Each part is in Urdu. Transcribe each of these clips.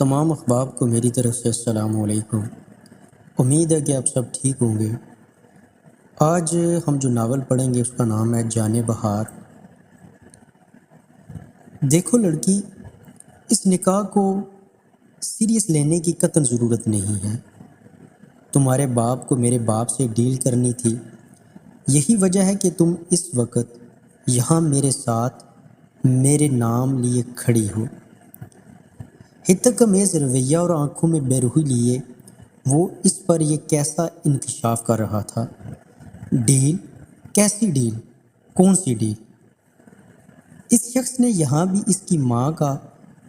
تمام احباب کو میری طرف سے السلام علیکم۔ امید ہے کہ آپ سب ٹھیک ہوں گے۔ آج ہم جو ناول پڑھیں گے اس کا نام ہے جان بہار۔ دیکھو لڑکی، اس نکاح کو سیریس لینے کی قطعاً ضرورت نہیں ہے۔ تمہارے باپ کو میرے باپ سے ڈیل کرنی تھی، یہی وجہ ہے کہ تم اس وقت یہاں میرے ساتھ میرے نام لیے کھڑی ہو۔ حتک امیز رویہ اور آنکھوں میں بے روحی لیے وہ اس پر یہ کیسا انکشاف کر رہا تھا۔ ڈیل؟ کیسی ڈیل؟ کون سی ڈیل؟ اس شخص نے یہاں بھی اس کی ماں کا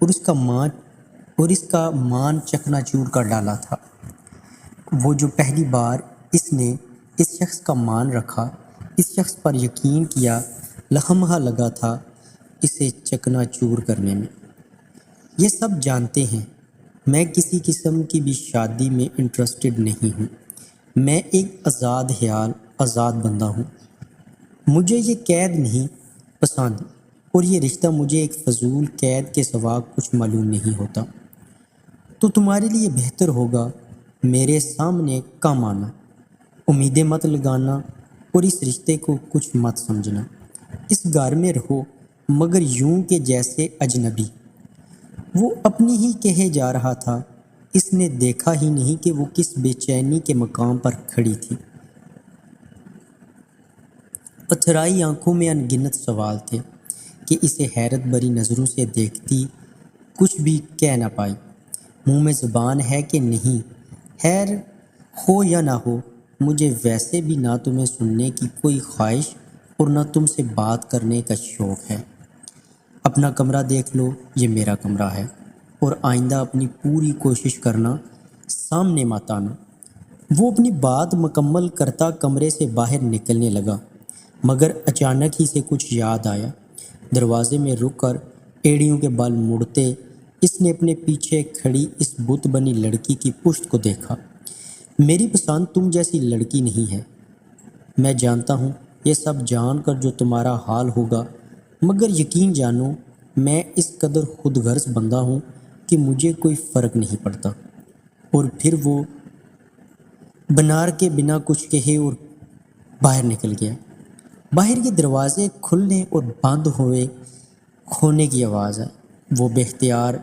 اور اس کا مان چکنا چور کر ڈالا تھا۔ وہ جو پہلی بار اس نے اس شخص کا مان رکھا، اس شخص پر یقین کیا، لمحہ لگا تھا اسے چکنا چور کرنے میں۔ یہ سب جانتے ہیں میں کسی قسم کی بھی شادی میں انٹرسٹڈ نہیں ہوں۔ میں ایک آزاد خیال، آزاد بندہ ہوں۔ مجھے یہ قید نہیں پسند، اور یہ رشتہ مجھے ایک فضول قید کے سوا کچھ معلوم نہیں ہوتا۔ تو تمہارے لیے بہتر ہوگا میرے سامنے کم آنا، امیدیں مت لگانا اور اس رشتے کو کچھ مت سمجھنا۔ اس گھر میں رہو مگر یوں کہ جیسے اجنبی۔ وہ اپنی ہی کہے جا رہا تھا، اس نے دیکھا ہی نہیں کہ وہ کس بے چینی کے مقام پر کھڑی تھی۔ پتھرائی آنکھوں میں ان گنت سوال تھے کہ اسے حیرت بھری نظروں سے دیکھتی کچھ بھی کہہ نہ پائی۔ منہ میں زبان ہے کہ نہیں؟ خیر ہو یا نہ ہو، مجھے ویسے بھی نہ تمہیں سننے کی کوئی خواہش اور نہ تم سے بات کرنے کا شوق ہے۔ اپنا کمرہ دیکھ لو، یہ میرا کمرہ ہے، اور آئندہ اپنی پوری کوشش کرنا سامنے مت آنا۔ وہ اپنی بات مکمل کرتا کمرے سے باہر نکلنے لگا، مگر اچانک ہی سے کچھ یاد آیا۔ دروازے میں رک کر ایڑیوں کے بال مڑتے اس نے اپنے پیچھے کھڑی اس بت بنی لڑکی کی پشت کو دیکھا۔ میری پسند تم جیسی لڑکی نہیں ہے۔ میں جانتا ہوں یہ سب جان کر جو تمہارا حال ہوگا، مگر یقین جانو میں اس قدر خود غرض بندہ ہوں کہ مجھے کوئی فرق نہیں پڑتا۔ اور پھر وہ بنار کے بنا کچھ کہے اور باہر نکل گیا۔ باہر کے دروازے کھلنے اور بند ہونے کی آواز آئی۔ وہ بے اختیار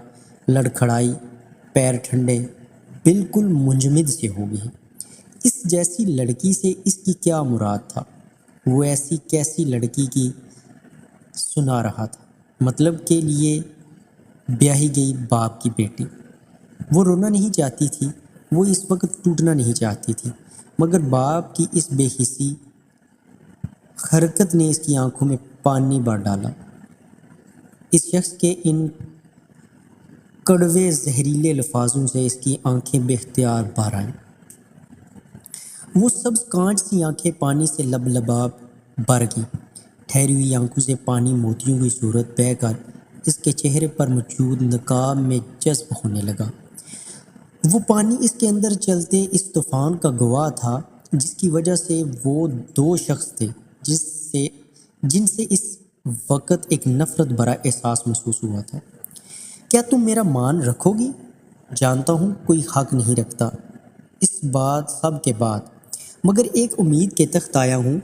لڑکھڑائی، پیر ٹھنڈے، بالکل منجمد سے ہو گئی۔ اس جیسی لڑکی سے اس کی کیا مراد تھا؟ وہ ایسی کیسی لڑکی کی سنا رہا تھا؟ مطلب کے لیے بیاہی گئی باپ کی بیٹی۔ وہ رونا نہیں چاہتی تھی، وہ اس وقت ٹوٹنا نہیں چاہتی تھی، مگر باپ کی اس بے حسی حرکت نے اس کی آنکھوں میں پانی بھر ڈالا۔ اس شخص کے ان کڑوے زہریلے الفاظوں سے اس کی آنکھیں بے اختیار بھر آئیں۔ وہ سبز کانچ سی آنکھیں پانی سے لبلباب بھر گئیں۔ ٹھہری ہوئی آنکھوں سے پانی موتیوں کی صورت بہہ کر اس کے چہرے پر موجود نقاب میں جذب ہونے لگا۔ وہ پانی اس کے اندر چلتے اس طوفان کا گواہ تھا جس کی وجہ سے وہ دو شخص تھے جن سے اس وقت ایک نفرت بھرا احساس محسوس ہوا تھا۔ کیا تم میرا مان رکھو گی؟ جانتا ہوں کوئی حق نہیں رکھتا اس بات سب کے بعد، مگر ایک امید کے تحت آیا ہوں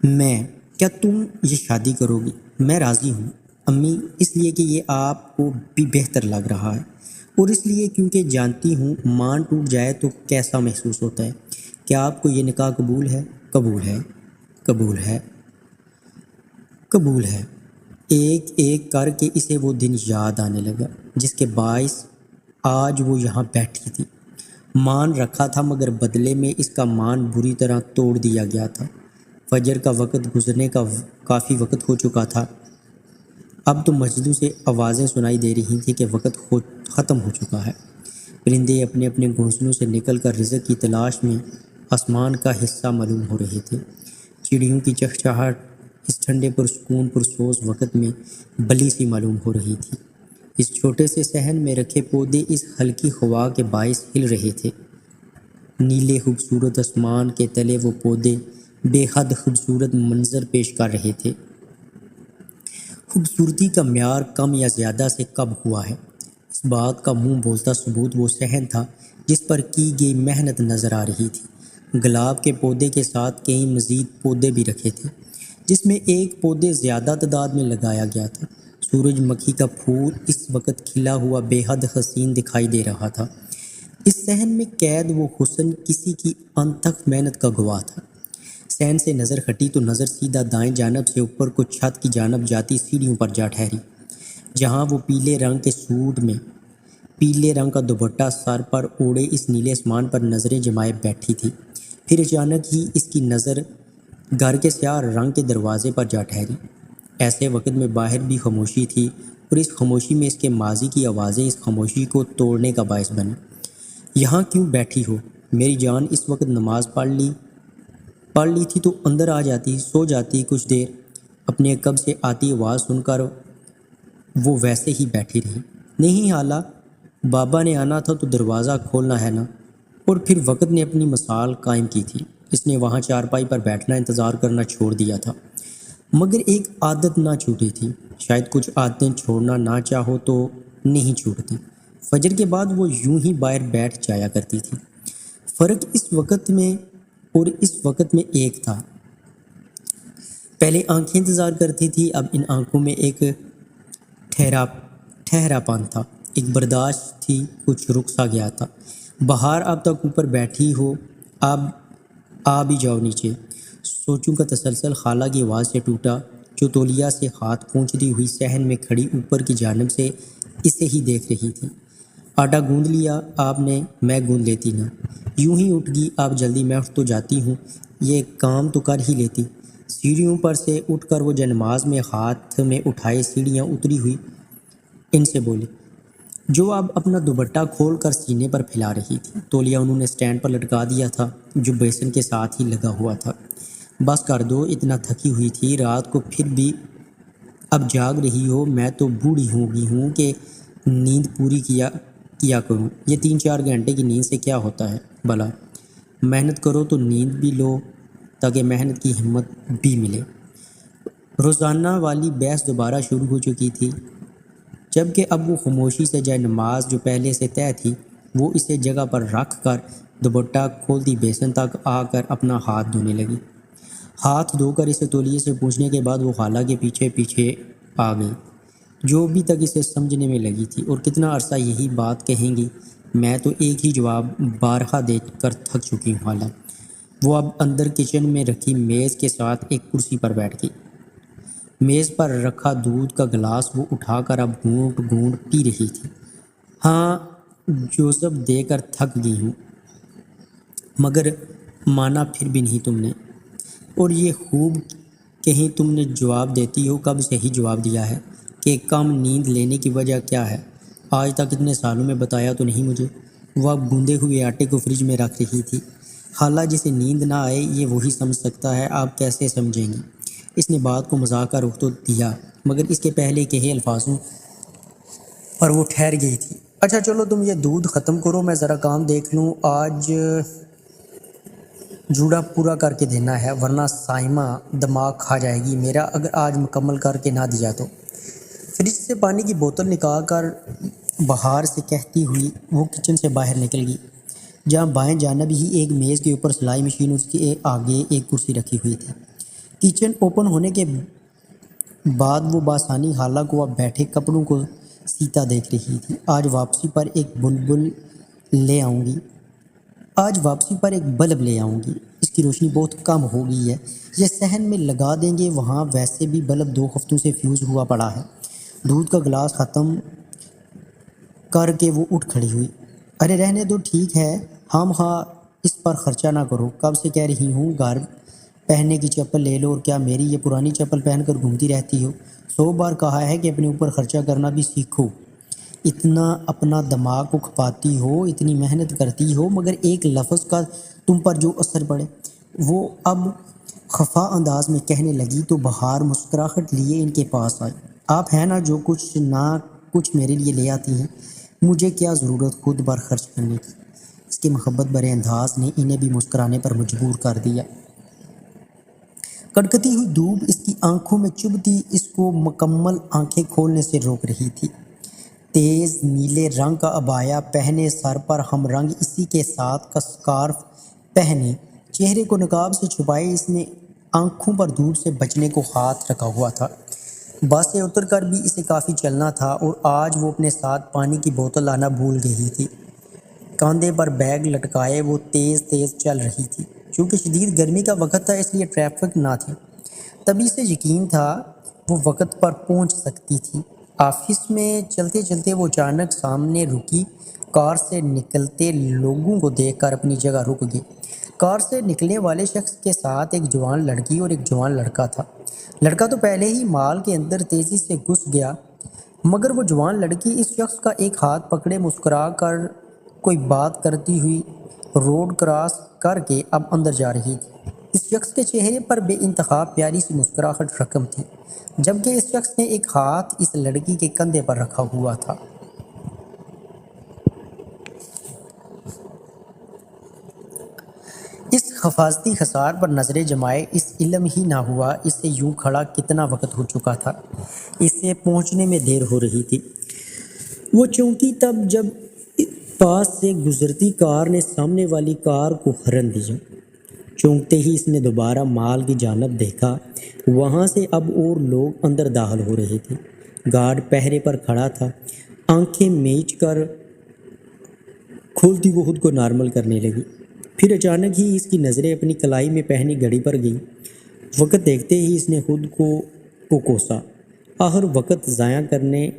میں۔ کیا تم یہ شادی کرو گی؟ میں راضی ہوں امی، اس لیے کہ یہ آپ کو بھی بہتر لگ رہا ہے، اور اس لیے کیونکہ جانتی ہوں مان ٹوٹ جائے تو کیسا محسوس ہوتا ہے۔ کیا آپ کو یہ نکاح قبول ہے؟ قبول ہے، قبول ہے، قبول ہے۔ ایک ایک کر کے اسے وہ دن یاد آنے لگا جس کے باعث آج وہ یہاں بیٹھی تھی۔ مان رکھا تھا مگر بدلے میں اس کا مان بری طرح توڑ دیا گیا تھا۔ فجر کا وقت گزرنے کا کافی وقت ہو چکا تھا۔ اب تو مسجدوں سے آوازیں سنائی دے رہی تھیں کہ وقت ختم ہو چکا ہے۔ پرندے اپنے اپنے گھونسلوں سے نکل کر رزق کی تلاش میں آسمان کا حصہ معلوم ہو رہے تھے۔ چڑیوں کی چہچہاہٹ اس ٹھنڈے پرسکون پرسوز وقت میں بلی سی معلوم ہو رہی تھی۔ اس چھوٹے سے صحن میں رکھے پودے اس ہلکی ہوا کے باعث ہل رہے تھے۔ نیلے خوبصورت آسمان کے تلے وہ پودے بے حد خوبصورت منظر پیش کر رہے تھے۔ خوبصورتی کا معیار کم یا زیادہ سے کب ہوا ہے؟ اس اس بات کا منہ بولتا ثبوت وہ صحن تھا جس پر کی گئی محنت نظر آ رہی تھی۔ گلاب کے پودے کے ساتھ کئی مزید پودے بھی رکھے تھے، جس میں ایک پودے زیادہ تعداد میں لگایا گیا تھا۔ سورج مکھی کا پھول اس وقت کھلا ہوا بے حد حسین دکھائی دے رہا تھا۔ اس صحن میں قید وہ حسن کسی کی انتھک محنت کا گواہ تھا۔ صحن سے نظر ہٹی تو نظر سیدھا دائیں جانب سے اوپر کو چھت کی جانب جاتی سیڑھیوں پر جا ٹھہری، جہاں وہ پیلے رنگ کے سوٹ میں پیلے رنگ کا دوپٹہ سر پر اوڑھے اس نیلے آسمان پر نظریں جمائے بیٹھی تھی۔ پھر اچانک ہی اس کی نظر گھر کے سیاہ رنگ کے دروازے پر جا ٹھہری۔ ایسے وقت میں باہر بھی خاموشی تھی اور اس خاموشی میں اس کے ماضی کی آوازیں اس خاموشی کو توڑنے کا باعث بنی۔ یہاں کیوں بیٹھی ہو؟ میری جان اس وقت نماز پڑھ لی تھی تو اندر آ جاتی، سو جاتی کچھ دیر۔ اپنے کب سے آتی آواز سن کر وہ ویسے ہی بیٹھی رہی۔ نہیں خالہ، بابا نے آنا تھا تو دروازہ کھولنا ہے نا۔ اور پھر وقت نے اپنی مثال قائم کی تھی۔ اس نے وہاں چارپائی پر بیٹھنا انتظار کرنا چھوڑ دیا تھا، مگر ایک عادت نہ چھوٹی تھی۔ شاید کچھ عادتیں چھوڑنا نہ چاہو تو نہیں چھوٹتی۔ فجر کے بعد وہ یوں ہی باہر بیٹھ جایا کرتی تھی۔ فرق اس وقت میں اور اس وقت میں ایک تھا۔ پہلے آنکھیں انتظار کرتی تھی، اب ان آنکھوں میں ایک ٹھہرا پن تھا، ایک برداشت تھی، کچھ رک سا گیا تھا۔ بہار اب تک اوپر بیٹھی ہو، اب آ بھی جاؤ نیچے۔ سوچوں کا تسلسل خالہ کی آواز سے ٹوٹا، جو تولیہ سے ہاتھ پونچھتی ہوئی صحن میں کھڑی اوپر کی جانب سے اسے ہی دیکھ رہی تھی۔ آٹا گوندھ لیا آپ نے؟ میں گوندھ لیتی نا۔ یوں ہی اٹھ گئی آپ جلدی؟ میں اٹھ تو جاتی ہوں، یہ کام تو کر ہی لیتی۔ سیڑھیوں پر سے اٹھ کر وہ جنماز میں ہاتھ میں اٹھائے سیڑھیاں اتری ہوئی ان سے بولی، جو اب اپنا دوپٹہ کھول کر سینے پر پھیلا رہی تھی۔ تولیہ انہوں نے سٹینڈ پر لٹکا دیا تھا جو بیسن کے ساتھ ہی لگا ہوا تھا۔ بس کر دو، اتنا تھکی ہوئی تھی رات کو، پھر بھی اب جاگ رہی ہو؟ میں تو بوڑھی ہو گئی ہوں کہ نیند پوری کیا کروں۔ یہ 3-4 گھنٹے کی نیند سے کیا ہوتا ہے بھلا؟ محنت کرو تو نیند بھی لو تاکہ محنت کی ہمت بھی ملے۔ روزانہ والی بحث دوبارہ شروع ہو چکی تھی، جبکہ اب وہ خاموشی سے جائے نماز جو پہلے سے طے تھی وہ اسے جگہ پر رکھ کر دوپٹہ کھولتی بیسن تک آ کر اپنا ہاتھ دھونے لگی۔ ہاتھ دھو کر اسے تولیے سے پوچھنے کے بعد وہ خالہ کے پیچھے پیچھے آ گئی، جو ابھی تک اسے سمجھنے میں لگی تھی۔ اور کتنا عرصہ یہی بات کہیں گی؟ میں تو ایک ہی جواب بارہا دے کر تھک چکی ہوں خالہ۔ وہ اب اندر کچن میں رکھی میز کے ساتھ ایک کرسی پر بیٹھ گئی۔ میز پر رکھا دودھ کا گلاس وہ اٹھا کر اب گھونٹ گھونٹ پی رہی تھی۔ ہاں، جوزب دے کر تھک گئی ہوں، مگر مانا پھر بھی نہیں تم نے۔ اور یہ خوب کہیں تم نے جواب دیتی ہو، کب صحیح جواب دیا ہے کہ کم نیند لینے کی وجہ کیا ہے؟ آج تک اتنے سالوں میں بتایا تو نہیں مجھے۔ وہ اب گوندے ہوئے آٹے کو فریج میں رکھ رہی تھی۔ خالہ جسے نیند نہ آئے یہ وہی سمجھ سکتا ہے، آپ کیسے سمجھیں گی؟ اس نے بات کو مذاق کا رخ تو دیا، مگر اس کے پہلے کہے الفاظوں پر وہ ٹھہر گئی تھی۔ اچھا چلو تم یہ دودھ ختم کرو، میں ذرا کام دیکھ لوں، آج جوڑا پورا کر کے دینا ہے ورنہ سائمہ دماغ کھا جائے گی میرا اگر آج مکمل کر کے نہ دیا تو۔ فریج سے پانی کی بوتل نکال کر بہار سے کہتی ہوئی وہ کچن سے باہر نکل گئی، جہاں بائیں جانب ہی ایک میز کے اوپر سلائی مشین، اس کے آگے ایک کرسی رکھی ہوئی تھی۔ کچن اوپن ہونے کے بعد وہ بآسانی خالہ کو اب بیٹھے کپڑوں کو سیتا دیکھ رہی تھی۔ آج واپسی پر ایک بلب لے آؤں گی، اس کی روشنی بہت کم ہو گئی ہے، یہ صحن میں لگا دیں گے، وہاں ویسے بھی بلب 2 ہفتوں سے فیوز ہوا پڑا ہے۔ دودھ کا گلاس ختم کر کے وہ اٹھ کھڑی ہوئی۔ ارے رہنے دو، ٹھیک ہے، ہم اس پر خرچہ نہ کرو، کب سے کہہ رہی ہوں گھر پہننے کی چپل لے لو، اور کیا میری یہ پرانی چپل پہن کر گھومتی رہتی ہو؟ 100 بار کہا ہے کہ اپنے اوپر خرچہ کرنا بھی سیکھو، اتنا اپنا دماغ کو کھپاتی ہو، اتنی محنت کرتی ہو، مگر ایک لفظ کا تم پر جو اثر پڑے۔ وہ اب خفا انداز میں کہنے لگی تو بہار مسکراہٹ لیے ان کے پاس آئی۔ آپ ہیں نا جو کچھ نہ کچھ میرے لیے لے آتی ہیں، مجھے کیا ضرورت خود پر خرچ کرنے کی؟ اس کے محبت بھرے انداز نے انہیں بھی مسکرانے پر مجبور کر دیا۔ کڑکتی ہوئی دھوپ اس کی آنکھوں میں چبھتی اس کو مکمل آنکھیں کھولنے سے روک رہی تھی۔ تیز نیلے رنگ کا عبایا پہنے، سر پر ہم رنگ اسی کے ساتھ کا سکارف پہنے، چہرے کو نقاب سے چھپائے اس نے آنکھوں پر دھوپ سے بچنے کو ہاتھ رکھا ہوا تھا۔ بس سے اتر کر بھی اسے کافی چلنا تھا اور آج وہ اپنے ساتھ پانی کی بوتل لانا بھول گئی تھی۔ کاندھے پر بیگ لٹکائے وہ تیز تیز چل رہی تھی۔ چونکہ شدید گرمی کا وقت تھا اس لیے ٹریفک نہ تھی، تبھی سے یقین تھا وہ وقت پر پہنچ سکتی تھی۔ آفس میں چلتے چلتے وہ اچانک سامنے رکی کار سے نکلتے لوگوں کو دیکھ کر اپنی جگہ رک گئی۔ کار سے نکلنے والے شخص کے ساتھ ایک جوان لڑکی اور ایک جوان لڑکا تھا۔ لڑکا تو پہلے ہی مال کے اندر تیزی سے گھس گیا، مگر وہ جوان لڑکی اس شخص کا ایک ہاتھ پکڑے مسکرا کر کوئی بات کرتی ہوئی روڈ کراس کر کے اب اندر جا رہی تھی۔ اس شخص کے چہرے پر بے انتہا پیاری سی مسکراہٹ رقم تھی، جبکہ اس شخص نے ایک ہاتھ اس لڑکی کے کندھے پر رکھا ہوا تھا۔ اس حفاظتی حصار پر نظریں جمائے اس علم ہی نہ ہوا اس سے یوں کھڑا کتنا وقت ہو چکا تھا۔ اس سے پہنچنے میں دیر ہو رہی تھی۔ وہ چونکی تب جب پاس سے گزرتی کار نے سامنے والی کار کو ہارن دیا۔ چونکتے ہی اس نے دوبارہ مال کی جانب دیکھا، وہاں سے اب اور لوگ اندر داخل ہو رہے تھے۔ گارڈ پہرے پر کھڑا تھا، آنکھیں میچ کر کھولتی وہ خود کو نارمل کرنے لگی۔ پھر اچانک ہی اس کی نظریں اپنی کلائی میں پہنی گھڑی پر گئیں۔ وقت دیکھتے ہی اس نے خود کو کوسا۔ آخر وقت ضائع کرنے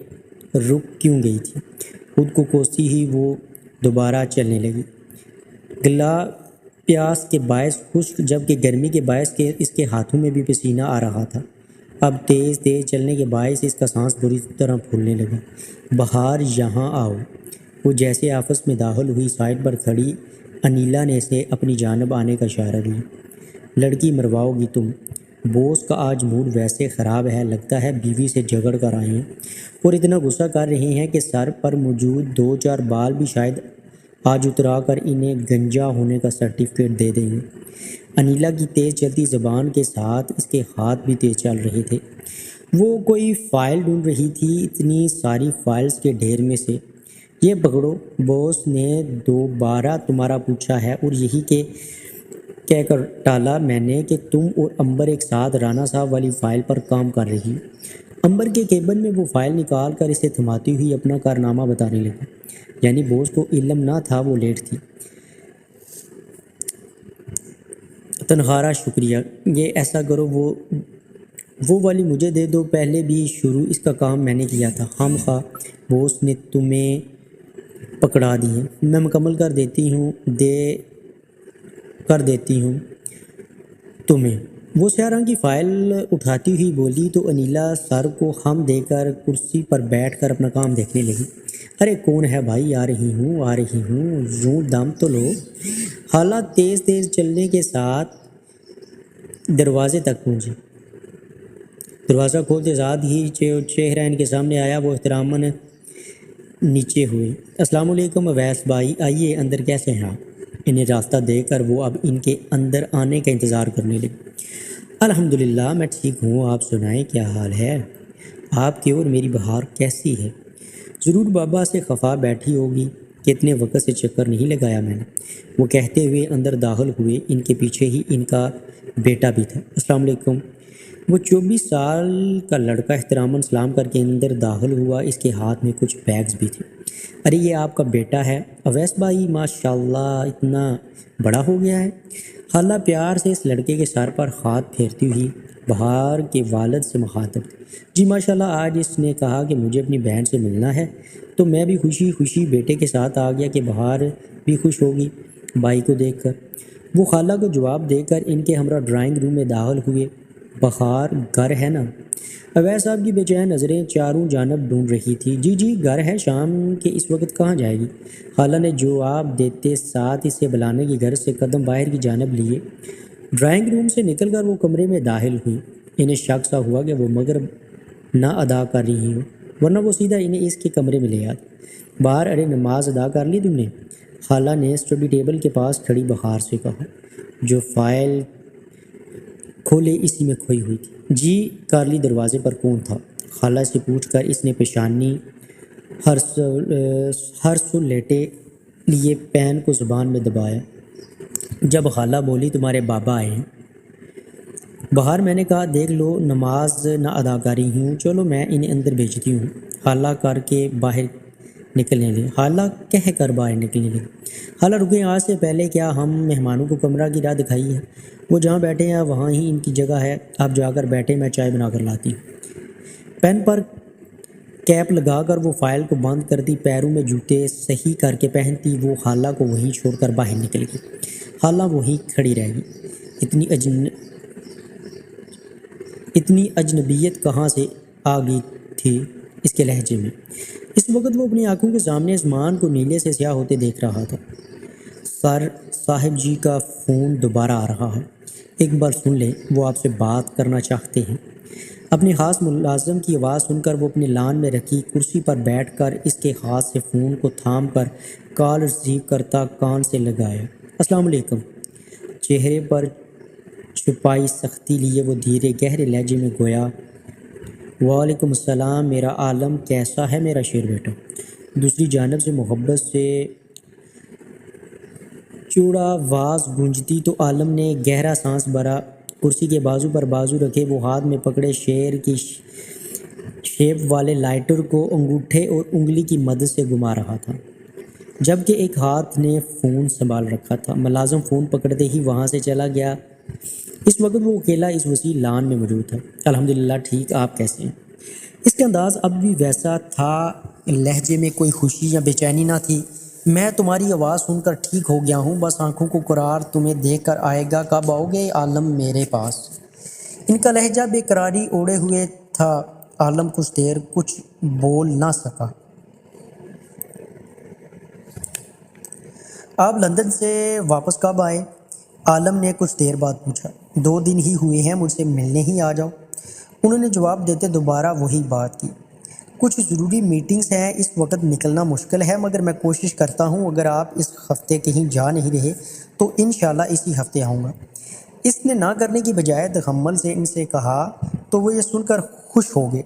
رک کیوں گئی تھی؟ خود کو کوستی ہی وہ دوبارہ چلنے لگی، گلا پیاس کے باعث خشک، جبکہ گرمی کے باعث کہ اس کے ہاتھوں میں بھی پسینہ آ رہا تھا۔ اب تیز تیز چلنے کے باعث اس کا سانس بری طرح پھولنے لگا۔ بہار یہاں آؤ۔ وہ جیسے آفس میں داخل ہوئی، سائڈ پر کھڑی انیلا نے اسے اپنی جانب آنے کا اشارہ دیا۔ لڑکی مرواؤ گی تم؟ بوس کا آج موڈ ویسے خراب ہے، لگتا ہے بیوی سے جھگڑ کر آئے ہیں اور اتنا غصہ کر رہے ہیں کہ سر پر موجود 2-4 بال بھی شاید آج اترا کر انہیں گنجا ہونے کا سرٹیفکیٹ دے دیں گے۔ انیلا کی تیز چلتی زبان کے ساتھ اس کے ہاتھ بھی تیز چل رہے تھے۔ وہ کوئی فائل ڈھونڈ رہی تھی اتنی ساری فائلز کے ڈھیر میں سے۔ یہ پکڑو، بوس نے دوبارہ تمہارا پوچھا ہے اور یہی کہہ کر ٹالا میں نے کہ تم اور امبر ایک ساتھ رانا صاحب والی فائل پر کام کر رہی۔ امبر کے کیبن میں وہ فائل نکال کر اسے تھماتی ہوئی اپنا کارنامہ بتانے لگی۔ یعنی بوس کو علم نہ تھا وہ لیٹ تھی۔ تنخواہ شکریہ، یہ ایسا کرو وہ والی مجھے دے دو، پہلے بھی شروع اس کا کام میں نے کیا تھا، خام خواہ بوس نے تمہیں پکڑا دی ہے۔ میں مکمل کر دیتی ہوں تمہیں۔ وہ سیاہ رنگ کی فائل اٹھاتی ہوئی بولی تو انیلا سر کو خم دے کر کرسی پر بیٹھ کر اپنا کام دیکھنے لگی۔ ارے کون ہے بھائی؟ آ رہی ہوں، یوں دم تو لو۔ حالات تیز تیز چلنے کے ساتھ دروازے تک پہنچے۔ دروازہ کھولتے ساتھ ہی چہرہ ان کے سامنے آیا۔ وہ احتراماً نیچے ہوئے۔ السلام علیکم اویس بھائی، آئیے اندر، کیسے ہیں آپ؟ انہیں راستہ دے کر وہ اب ان کے اندر آنے کا انتظار کرنے لگے۔ الحمدللہ میں ٹھیک ہوں، آپ سنائیں کیا حال ہے؟ آپ کی اور میری بہار کیسی ہے؟ ضرور بابا سے خفا بیٹھی ہوگی کہ اتنے وقت سے چکر نہیں لگایا میں نے، وہ کہتے ہوئے اندر داخل ہوئے۔ ان کے پیچھے ہی ان کا بیٹا بھی تھا۔ السلام علیکم۔ وہ 24 سال کا لڑکا احتراماً سلام کر کے اندر داخل ہوا۔ اس کے ہاتھ میں کچھ بیگز بھی تھے۔ ارے یہ آپ کا بیٹا ہے اویس بھائی؟ ماشاءاللہ اتنا بڑا ہو گیا ہے۔ خالہ پیار سے اس لڑکے کے سر پر ہاتھ پھیرتی ہوئی بہار کے والد سے مخاطب تھی۔ جی ماشاءاللہ، آج اس نے کہا کہ مجھے اپنی بہن سے ملنا ہے تو میں بھی خوشی خوشی بیٹے کے ساتھ آ گیا کہ بہار بھی خوش ہوگی بھائی کو دیکھ کر۔ وہ خالہ کو جواب دے کر ان کے ہمراہ ڈرائنگ روم میں داخل ہوئے۔ بہار گھر ہے نا؟ اویس صاحب کی بے چین نظریں چاروں جانب ڈھونڈ رہی تھی۔ جی گھر ہے، شام کے اس وقت کہاں جائے گی؟ خالہ نے جواب دیتے ساتھ اسے بلانے کی غرض سے قدم باہر کی جانب لیے۔ ڈرائنگ روم سے نکل کر وہ کمرے میں داخل ہوئی۔ انہیں شک سا ہوا کہ وہ مغرب نہ ادا کر رہی ہو، ورنہ وہ سیدھا انہیں اس کے کمرے میں لے آتی۔ بہار، ارے نماز ادا کر لی تم نے؟ خالہ نے اسٹڈی ٹیبل کے پاس کھڑی بہار سے کہا، جو فائل کھولے اسی میں کھوئی ہوئی تھی۔ جی کر لی۔ دروازے پر کون تھا؟ خالہ سے پوچھ کر اس نے پیشانی ہر سو لیٹے لیے پین کو زبان میں دبایا۔ جب خالہ بولی تمہارے بابا آئے ہیں باہر، میں نے کہا دیکھ لو نماز نہ ادا کری ہوں، چلو میں انہیں اندر بھیجتی ہوں۔ خالہ کر کے باہر نکلنے لگی، خالہ کہہ کر باہر نکلنے لگی۔ خالہ رکے، آج سے پہلے کیا ہم مہمانوں کو کمرہ کی راہ دکھائی ہے؟ وہ جہاں بیٹھے ہیں وہاں ہی ان کی جگہ ہے، آپ جا کر بیٹھے، میں چائے بنا کر لاتی ہوں۔ پین پر کیپ لگا کر وہ فائل کو بند کرتی، پیروں میں جوتے صحیح کر کے پہنتی، وہ خالہ کو وہیں چھوڑ کر باہر نکل گئی۔ خالہ وہیں کھڑی رہ گئی۔ اتنی اجنبیت کہاں سے آ گئی تھی اس کے لہجے میں؟ اس وقت وہ اپنی آنکھوں کے سامنے آسمان کو نیلے سے سیاہ ہوتے دیکھ رہا تھا۔ سر صاحب جی کا فون دوبارہ آ رہا ہے، ایک بار سن لیں، وہ آپ سے بات کرنا چاہتے ہیں۔ اپنی خاص ملازم کی آواز سن کر وہ اپنے لان میں رکھی کرسی پر بیٹھ کر اس کے ہاتھ سے فون کو تھام کر کال ریسیو کرتا کان سے لگایا۔ السلام علیکم۔ چہرے پر چھپائی سختی لیے وہ دھیرے گہرے لہجے میں گویا، وعلیکم السلام میرا عالم، کیسا ہے میرا شیر بیٹا؟ دوسری جانب سے محبت سے چوڑا آواز گونجتی تو عالم نے گہرا سانس بھرا، کرسی کے بازو پر بازو رکھے وہ ہاتھ میں پکڑے شیر کی شیپ والے لائٹر کو انگوٹھے اور انگلی کی مدد سے گھما رہا تھا، جبکہ ایک ہاتھ نے فون سنبھال رکھا تھا۔ ملازم فون پکڑتے ہی وہاں سے چلا گیا۔ اس وقت وہ اکیلا اس وسیع لان میں موجود تھا۔ الحمدللہ ٹھیک، آپ کیسے ہیں؟ اس کا انداز اب بھی ویسا تھا، لہجے میں کوئی خوشی یا بے چینی نہ تھی۔ میں تمہاری آواز سن کر ٹھیک ہو گیا ہوں، بس آنکھوں کو قرار تمہیں دیکھ کر آئے گا، کب آؤ گے عالم میرے پاس؟ ان کا لہجہ بے قراری اوڑے ہوئے تھا۔ عالم کچھ دیر کچھ بول نہ سکا۔ آپ لندن سے واپس کب آئے؟ عالم نے کچھ دیر بعد پوچھا۔ 2 دن ہی ہوئے ہیں، مجھ سے ملنے ہی آ جاؤ، انہوں نے جواب دیتے دوبارہ وہی بات کی۔ کچھ ضروری میٹنگز ہیں، اس وقت نکلنا مشکل ہے، مگر میں کوشش کرتا ہوں، اگر آپ اس ہفتے کہیں جا نہیں رہے تو انشاءاللہ اسی ہفتے آؤں گا۔ اس نے نہ کرنے کی بجائے تحمل سے ان سے کہا تو وہ یہ سن کر خوش ہو گئے۔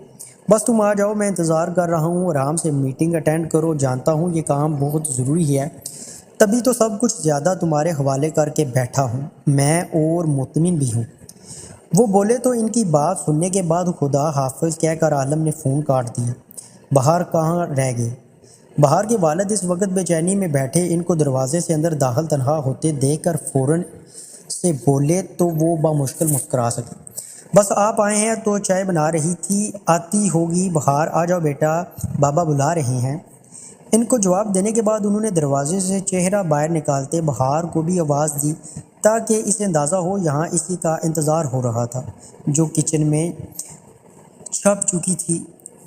بس تم آ جاؤ، میں انتظار کر رہا ہوں، آرام سے میٹنگ اٹینڈ کرو، جانتا ہوں یہ کام بہت ضروری ہے، تبھی تو سب کچھ زیادہ تمہارے حوالے کر کے بیٹھا ہوں میں، اور مطمئن بھی ہوں۔ وہ بولے تو ان کی بات سننے کے بعد خدا حافظ کہہ کر عالم نے فون کاٹ دیا۔ باہر کہاں رہ گئے؟ باہر کے والد اس وقت بے چینی میں بیٹھے، ان کو دروازے سے اندر داخل تنہا ہوتے دیکھ کر فوراً سے بولے تو وہ بامشکل مسکرا سکے۔ بس آپ آئے ہیں تو چائے بنا رہی تھی، آتی ہوگی باہر، آ جاؤ بیٹا، بابا بلا رہے ہیں۔ ان کو جواب دینے کے بعد انہوں نے دروازے سے چہرہ باہر نکالتے بہار کو بھی آواز دی تاکہ اسے اندازہ ہو یہاں اسی کا انتظار ہو رہا تھا، جو کچن میں چھپ چکی تھی۔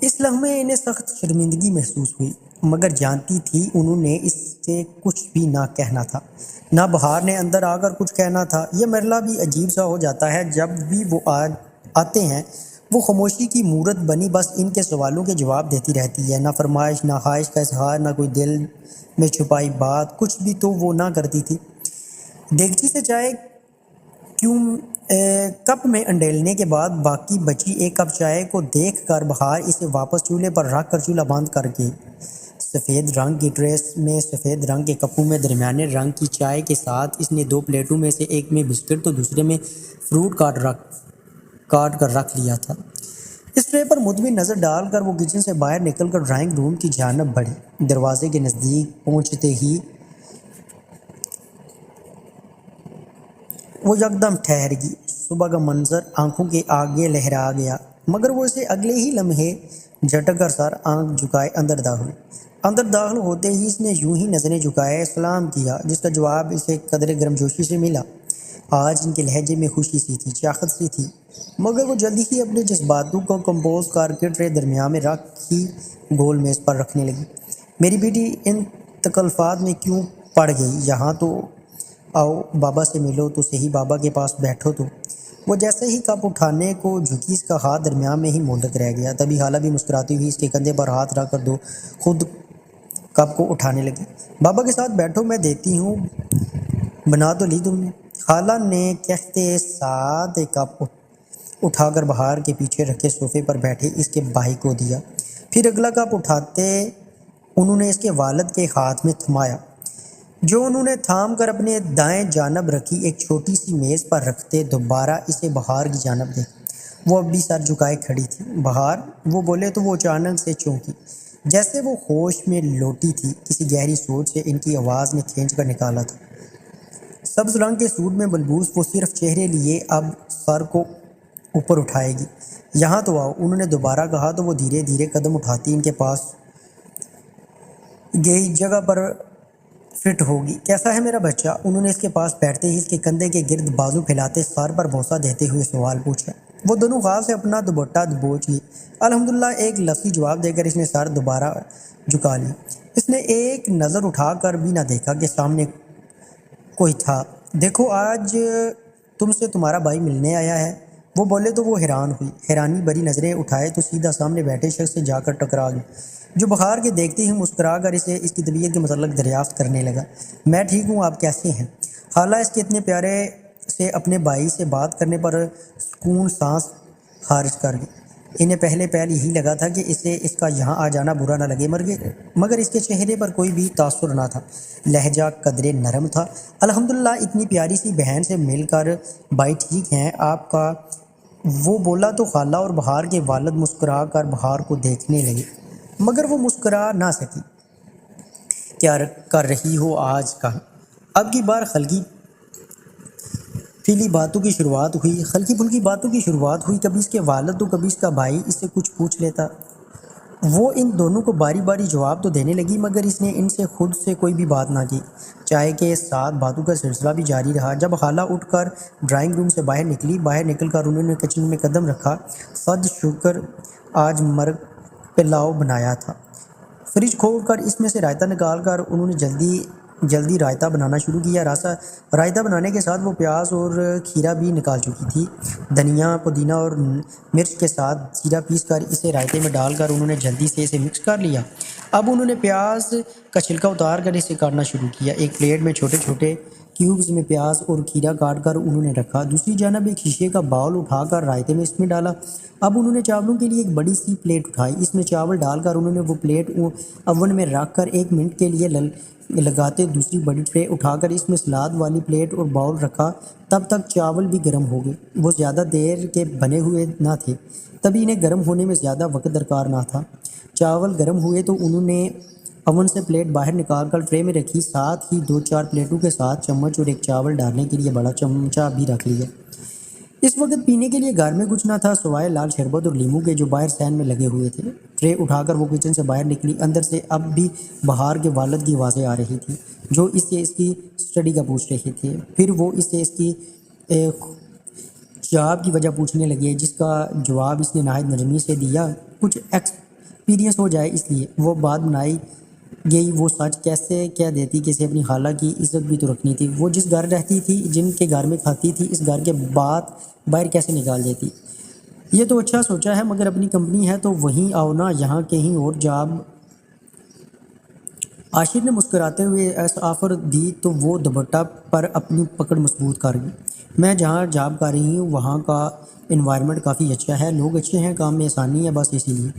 اس لمحے انہیں سخت شرمندگی محسوس ہوئی، مگر جانتی تھی انہوں نے اس سے کچھ بھی نہ کہنا تھا، نہ بہار نے اندر آ کر کچھ کہنا تھا۔ یہ مرحلہ بھی عجیب سا ہو جاتا ہے، جب بھی وہ آتے ہیں وہ خاموشی کی مورت بنی بس ان کے سوالوں کے جواب دیتی رہتی ہے، نہ فرمائش، نہ خواہش کا اظہار، نہ کوئی دل میں چھپائی بات، کچھ بھی تو وہ نہ کرتی تھی۔ دیگچی سے چائے کپ میں انڈیلنے کے بعد باقی بچی ایک کپ چائے کو دیکھ کر بہار اسے واپس چولہے پر رکھ کر چولہا بند کر کے سفید رنگ کی ٹریس میں سفید رنگ کے کپوں میں درمیانے رنگ کی چائے کے ساتھ اس نے 2 پلیٹوں میں سے ایک میں بسکٹ تو دوسرے میں فروٹ کاٹ کر رکھ لیا تھا۔ اس ٹرے پر مطمئن نظر ڈال کر وہ کچن سے باہر نکل کر ڈرائنگ روم کی جانب بڑھی۔ دروازے کے نزدیک پہنچتے ہی وہ یکدم ٹھہر گئی۔ صبح کا منظر آنکھوں کے آگے لہرا گیا، مگر وہ اسے اگلے ہی لمحے جھٹک کر سر آنکھ جھکائے اندر داخل ہوتے ہی اس نے یوں ہی نظریں جھکائے سلام کیا، جس کا جواب اسے قدر گرمجوشی سے ملا۔ آج ان کے لہجے میں خوشی سی تھی، چاقت سی تھی، مگر وہ جلدی ہی اپنے جذباتوں کو کمپوز کر کے ٹرے درمیان میں رکھ ہی گول میز پر رکھنے لگی۔ میری بیٹی ان تکلفات میں کیوں پڑ گئی؟ یہاں تو آؤ، بابا سے ملو تو صحیح، بابا کے پاس بیٹھو تو۔ وہ جیسے ہی کپ اٹھانے کو جھکی، اس کا ہاتھ درمیان میں ہی مولک رہ گیا۔ تبھی خالہ بھی مسکراتی ہوئی اس کے کندھے پر ہاتھ رکھ کر خود کپ کو اٹھانے لگی۔ بابا کے ساتھ بیٹھو، میں دیتی ہوں، بنا تو لی تم نے؟ خالہ نے کہتے ساتھ ایک کپ اٹھا کر بہار کے پیچھے رکھے صوفے پر بیٹھے اس کے بھائی کو دیا، پھر اگلا کپ اٹھاتے انہوں نے اس کے والد کے ہاتھ میں تھمایا، جو انہوں نے تھام کر اپنے دائیں جانب رکھی ایک چھوٹی سی میز پر رکھتے دوبارہ اسے بہار کی جانب دیکھا۔ وہ اب بھی سر جھکائے کھڑی تھی۔ بہار، وہ بولے تو وہ اچانک سے چونکی، جیسے وہ ہوش میں لوٹی تھی۔ کسی گہری سوچ سے ان کی آواز نے کھینچ کر نکالا تھا۔ سبز رنگ کے سوٹ میں ملبوس وہ صرف چہرے لیے اب سر کو اوپر اٹھائے گی۔ یہاں تو آؤ، انہوں نے دوبارہ کہا تو وہ دھیرے دھیرے قدم اٹھاتی ان کے پاس گئی۔ جگہ پر فٹ ہوگی۔ کیسا ہے میرا بچہ؟ انہوں نے اس کے پاس بیٹھتے ہی اس کے کندھے کے گرد بازو پھیلاتے سر پر بوسہ دیتے ہوئے سوال پوچھا۔ وہ دونوں خواہ سے اپنا دوپٹہ دبوچ گئی۔ الحمدللہ، ایک لفظی جواب دے کر اس نے سر دوبارہ جھکا لیا۔ اس نے ایک نظر اٹھا کر بھی نہ دیکھا کہ سامنے کوئی تھا۔ دیکھو، آج تم سے تمہارا بھائی ملنے آیا ہے۔ وہ بولے تو وہ حیران ہوئی۔ حیرانی بھری نظریں اٹھائے تو سیدھا سامنے بیٹھے شخص سے جا کر ٹکرا گئی، جو بخار کے دیکھتے ہی مسکرا کر اسے اس کی طبیعت کے متعلق دریافت کرنے لگا۔ میں ٹھیک ہوں، آپ کیسے ہیں؟ خالہ اس کے اتنے پیارے سے اپنے بھائی سے بات کرنے پر سکون سانس خارج کر گئی۔ انہیں پہلے پہل یہی لگا تھا کہ اسے اس کا یہاں آ جانا برا نہ لگے، مگر اس کے چہرے پر کوئی بھی تاثر نہ تھا۔ لہجہ قدرے نرم تھا۔ الحمدللہ، اتنی پیاری سی بہن سے مل کر بھائی ٹھیک ہیں آپ کا؟ وہ بولا تو خالہ اور بہار کے والد مسکرا کر بہار کو دیکھنے لگے، مگر وہ مسکرا نہ سکی۔ کیا کر رہی ہو آج کل؟ اب کی بار ہلکی پھیلی باتوں کی شروعات ہوئی۔ ہلکی پھلکی باتوں کی شروعات ہوئی، کبھی اس کے والد تو کبھی اس کا بھائی اس سے کچھ پوچھ لیتا۔ وہ ان دونوں کو باری باری جواب تو دینے لگی، مگر اس نے ان سے خود سے کوئی بھی بات نہ کی۔ چائے کے ساتھ باتوں کا سلسلہ بھی جاری رہا۔ جب خالہ اٹھ کر ڈرائنگ روم سے باہر نکلی، باہر نکل کر انہوں نے کچن میں قدم رکھا۔ صد شکر آج مرغ پلاؤ بنایا تھا۔ فریج کھول کر اس میں سے رائتہ نکال کر انہوں نے جلدی رائتہ بنانا شروع کیا۔ رائتہ بنانے کے ساتھ وہ پیاز اور کھیرا بھی نکال چکی تھی۔ دھنیا، پودینہ اور مرچ کے ساتھ زیرہ پیس کر اسے رائتے میں ڈال کر انہوں نے جلدی سے اسے مکس کر لیا۔ اب انہوں نے پیاز کا چھلکا اتار کر اسے کاٹنا شروع کیا۔ ایک پلیٹ میں چھوٹے چھوٹے کیوبز میں پیاز اور کھیرا کاٹ کر انہوں نے رکھا۔ دوسری جانب ایک شیشے کا باؤل اٹھا کر رائتے میں اس میں ڈالا۔ اب انہوں نے چاولوں کے لیے ایک بڑی سی پلیٹ اٹھائی۔ اس میں چاول ڈال کر انہوں نے وہ پلیٹ اوون میں رکھ کر 1 منٹ کے لیے لگاتے دوسری بڑی ٹرے اٹھا کر اس میں سلاد والی پلیٹ اور باؤل رکھا۔ تب تک چاول بھی گرم ہو گئے۔ وہ زیادہ دیر کے بنے ہوئے نہ تھے، تبھی انہیں گرم ہونے میں زیادہ وقت درکار نہ تھا۔ چاول گرم ہوئے تو انہوں نے اوون سے پلیٹ باہر نکال کر ٹرے میں رکھی، ساتھ ہی 2-4 پلیٹوں کے ساتھ چمچ اور ایک چاول ڈالنے کے لیے بڑا چمچہ بھی رکھ لیا۔ اس وقت پینے کے لیے گھر میں کچھ نہ تھا سوائے لال شربت اور لیموں کے، جو باہر سین میں لگے ہوئے تھے۔ ٹرے اٹھا کر وہ کچن سے باہر نکلی۔ اندر سے اب بھی بہار کے والد کی آوازیں آ رہی تھیں، جو اس سے اس کی اسٹڈی کا پوچھ رہے تھے۔ پھر وہ اس سے اس کی جاب کی وجہ پوچھنے لگے، جس کا جواب اس نے نہایت نرمی سے دیا۔ کچھ ایکسپیرینس ہو جائے اس لیے وہ بات بنائی گئی۔ وہ سچ کیسے کہہ دیتی کہ اسے اپنی خالہ کی عزت بھی تو رکھنی تھی۔ وہ جس گھر رہتی تھی، جن کے گھر میں کھاتی تھی، اس گھر کے بات باہر کیسے نکال دیتی؟ یہ تو اچھا سوچا ہے، مگر اپنی کمپنی ہے تو وہیں آؤ نا، یہاں کہیں اور جاب۔ عاشر نے مسکراتے ہوئے آفر دی تو وہ دوپٹہ پر اپنی پکڑ مضبوط کر گئی۔ میں جہاں جاب کر رہی ہوں وہاں کا انوائرمنٹ کافی اچھا ہے، لوگ اچھے ہیں، کام میں آسانی ہے، بس اسی لیے۔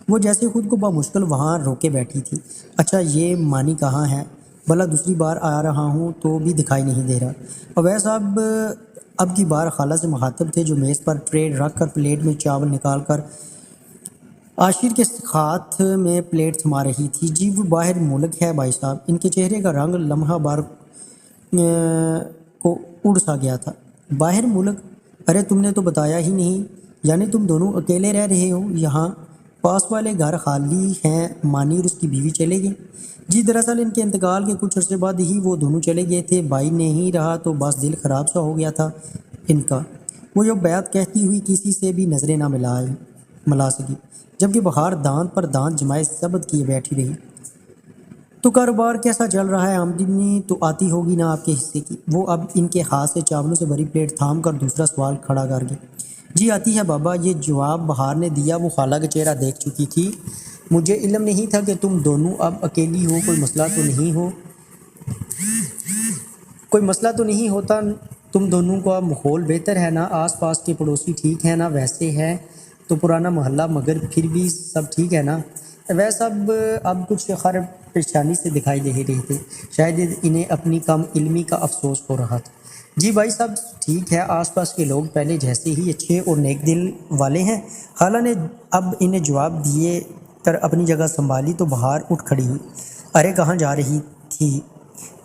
وہ جیسے خود کو بمشکل وہاں روکے بیٹھی تھی۔ اچھا، یہ مانی کہاں ہے؟ بھلا دوسری بار آ رہا ہوں تو بھی دکھائی نہیں دے رہا۔ اویس صاحب اب کی بار خالہ سے مخاطب تھے، جو میز پر ٹرے رکھ کر پلیٹ میں چاول نکال کر عاشر کے ہاتھ میں پلیٹ تھما رہی تھی۔ جی وہ باہر ملک ہے بھائی صاحب۔ ان کے چہرے کا رنگ لمحہ بار کو اڑ سا گیا تھا۔ باہر ملک؟ ارے تم نے تو بتایا ہی نہیں، یعنی تم دونوں اکیلے رہ رہے ہو یہاں؟ پاس والے گھر خالی ہیں، مانی اور اس کی بیوی چلے گئے؟ جی دراصل ان کے انتقال کے کچھ عرصے بعد ہی وہ دونوں چلے گئے تھے، بھائی نہیں رہا تو بس دل خراب سا ہو گیا تھا ان کا۔ وہ جو بیعت کہتی ہوئی کسی سے بھی نظریں نہ ملا سکی، جبکہ بہار دانت پر دانت جمائے ثبت کیے بیٹھی رہی۔ تو کاروبار کیسا چل رہا ہے؟ آمدنی تو آتی ہوگی نا آپ کے حصے کی؟ وہ اب ان کے ہاتھ سے چاولوں سے بھری پلیٹ تھام کر دوسرا سوال کھڑا کر گئی۔ جی آتی ہے بابا، یہ جواب بہار نے دیا۔ وہ خالہ کا چہرہ دیکھ چکی تھی۔ مجھے علم نہیں تھا کہ تم دونوں اب اکیلی ہو، کوئی مسئلہ تو نہیں ہوتا تم دونوں کا ماحول بہتر ہے نا؟ آس پاس کے پڑوسی ٹھیک ہے نا؟ ویسے ہے تو پرانا محلہ، مگر پھر بھی سب ٹھیک ہے نا؟ ویسے اب کچھ خر پریشانی سے دکھائی دے رہے تھے، شاید انہیں اپنی کم علمی کا افسوس ہو رہا تھا۔ جی بھائی صاحب ٹھیک ہے، آس پاس کے لوگ پہلے جیسے ہی اچھے اور نیک دل والے ہیں۔ خالہ نے اب انہیں جواب دیے کر اپنی جگہ سنبھالی تو بہار اٹھ کھڑی ہوئی۔ ارے کہاں جا رہی تھی؟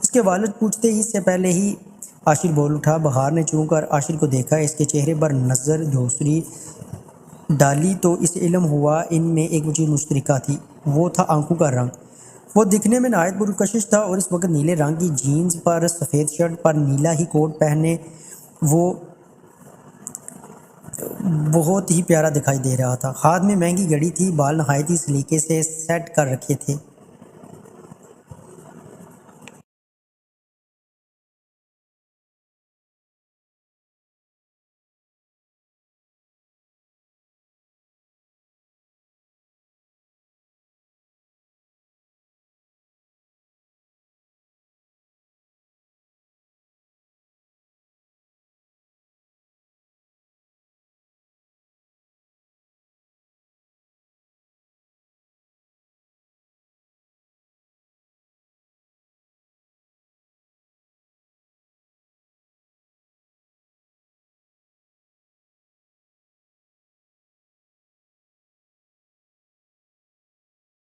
اس کے والد پوچھتے ہی سے پہلے ہی عاشر بول اٹھا۔ بہار نے چون کر عاشر کو دیکھا، اس کے چہرے پر نظر دوسری ڈالی تو اسے علم ہوا ان میں ایک وجہ مشترکہ تھی، وہ تھا آنکھوں کا رنگ۔ وہ دکھنے میں نہایت پرکشش تھا اور اس وقت نیلے رنگ کی جینز پر سفید شرٹ پر نیلا ہی کوٹ پہنے وہ بہت ہی پیارا دکھائی دے رہا تھا۔ ہاتھ میں مہنگی گھڑی تھی، بال نہایت ہی سلیقے سے سیٹ کر رکھے تھے۔